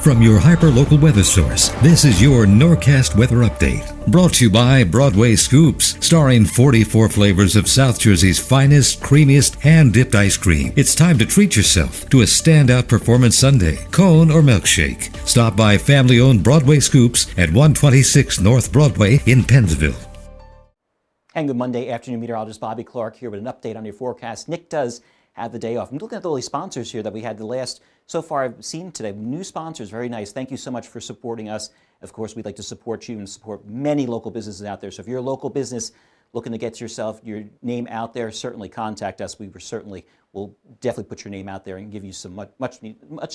From your hyper-local weather source, this is your Norcast Weather Update. Brought to you by Broadway Scoops, starring 44 flavors of South Jersey's finest, creamiest, hand-dipped ice cream. It's time to treat yourself to a standout performance sundae, cone, or milkshake. Stop by family-owned Broadway Scoops at 126 North Broadway in Pennsville. And good Monday afternoon, meteorologist Bobby Klark here with an update on your forecast. Nick does have the day off. I'm looking at all these sponsors here that we had so far I've seen today. New sponsors, very nice. Thank you so much for supporting us. Of course, we'd like to support you and support many local businesses out there. So if you're a local business looking to get your name out there, certainly contact us. We will definitely put your name out there and give you some much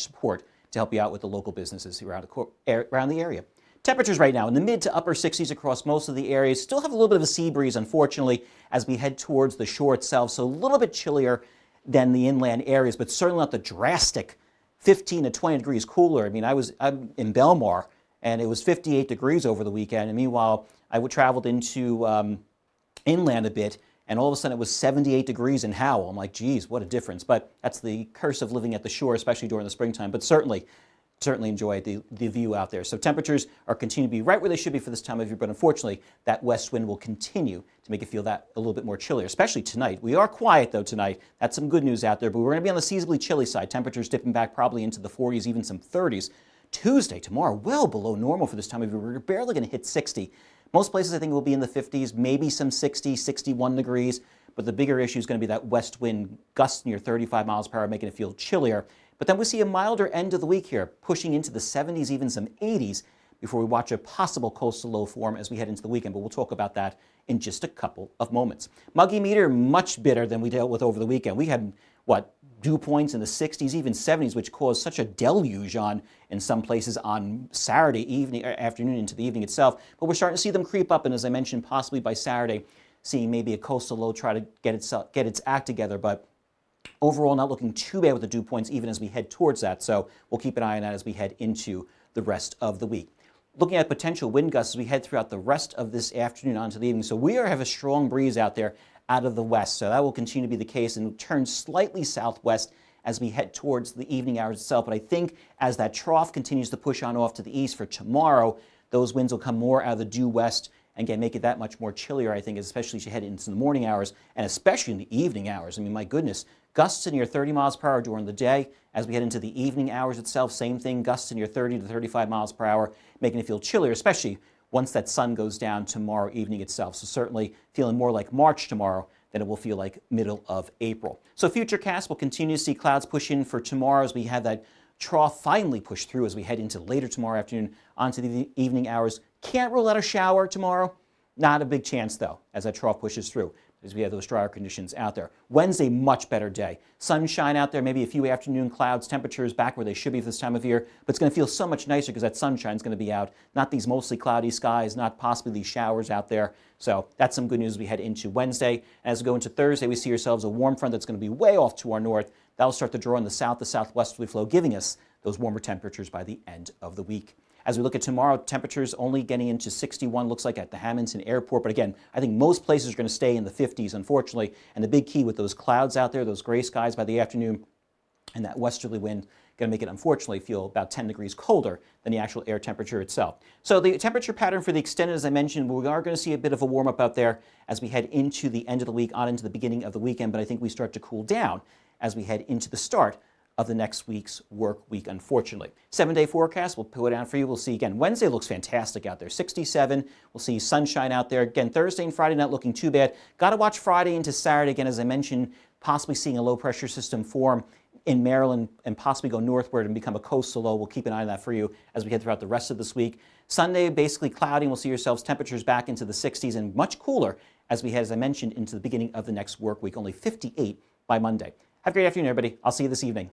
support to help you out with the local businesses around the area. Temperatures right now in the mid to upper 60s across most of the areas. Still have a little bit of a sea breeze, unfortunately, as we head towards the shore itself. So a little bit chillier than the inland areas, but certainly not the drastic 15 to 20 degrees cooler. I mean, I'm in Belmar, and it was 58 degrees over the weekend. And meanwhile, I traveled into inland a bit, and all of a sudden it was 78 degrees in Howell. I'm like, geez, what a difference. But that's the curse of living at the shore, especially during the springtime. But certainly enjoy the view out there. So temperatures are continuing to be right where they should be for this time of year, but unfortunately, that west wind will continue to make it feel that a little bit more chillier, especially tonight. We are quiet, though, tonight. That's some good news out there, but we're going to be on the seasonably chilly side. Temperatures dipping back probably into the 40s, even some 30s. Tuesday, tomorrow, well below normal for this time of year. We're barely going to hit 60. Most places, I think, will be in the 50s, maybe some 60, 61 degrees, but the bigger issue is going to be that west wind gust near 35 miles per hour, making it feel chillier. But then we see a milder end of the week here, pushing into the 70s, even some 80s, before we watch a possible coastal low form as we head into the weekend. But we'll talk about that in just a couple of moments. Muggy meter, much better than we dealt with over the weekend. We had, dew points in the 60s, even 70s, which caused such a deluge in some places on Saturday evening, afternoon into the evening itself. But we're starting to see them creep up, and as I mentioned, possibly by Saturday, seeing maybe a coastal low try to get its act together. But overall, not looking too bad with the dew points, even as we head towards that. So we'll keep an eye on that as we head into the rest of the week. Looking at potential wind gusts as we head throughout the rest of this afternoon onto the evening. So we have a strong breeze out there out of the west. So that will continue to be the case and turn slightly southwest as we head towards the evening hours itself. But I think as that trough continues to push on off to the east for tomorrow, those winds will come more out of the due west and again, make it that much more chillier, I think, especially as you head into the morning hours and especially in the evening hours. I mean, my goodness, gusts near 30 miles per hour during the day. As we head into the evening hours itself, same thing, gusts near 30 to 35 miles per hour, making it feel chillier, especially once that sun goes down tomorrow evening itself. So certainly feeling more like March tomorrow than it will feel like middle of April. So futurecast will continue to see clouds push in for tomorrow as we have that trough finally push through as we head into later tomorrow afternoon onto the evening hours. Can't rule out a shower tomorrow. Not a big chance, though, as that trough pushes through, as we have those drier conditions out there. Wednesday, much better day. Sunshine out there, maybe a few afternoon clouds, temperatures back where they should be for this time of year, but it's going to feel so much nicer because that sunshine is going to be out. Not these mostly cloudy skies, not possibly these showers out there. So that's some good news as we head into Wednesday. As we go into Thursday, we see ourselves a warm front that's going to be way off to our north. That'll start to draw in the south to southwesterly flow, giving us those warmer temperatures by the end of the week. As we look at tomorrow, temperatures only getting into 61, looks like at the Hamilton Airport. But again, I think most places are going to stay in the 50s, unfortunately. And the big key with those clouds out there, those gray skies by the afternoon, and that westerly wind, going to make it, unfortunately, feel about 10 degrees colder than the actual air temperature itself. So the temperature pattern for the extended, as I mentioned, we are going to see a bit of a warm-up out there as we head into the end of the week, on into the beginning of the weekend. But I think we start to cool down as we head into the start of the next week's work week, unfortunately. 7-day forecast, we'll put it down for you. We'll see again. Wednesday looks fantastic out there, 67. We'll see sunshine out there. Again, Thursday and Friday not looking too bad. Got to watch Friday into Saturday, again, as I mentioned, possibly seeing a low pressure system form in Maryland and possibly go northward and become a coastal low. We'll keep an eye on that for you as we head throughout the rest of this week. Sunday, basically cloudy. We'll see yourselves temperatures back into the 60s and much cooler as we head, as I mentioned, into the beginning of the next work week. Only 58 by Monday. Have a great afternoon, everybody. I'll see you this evening.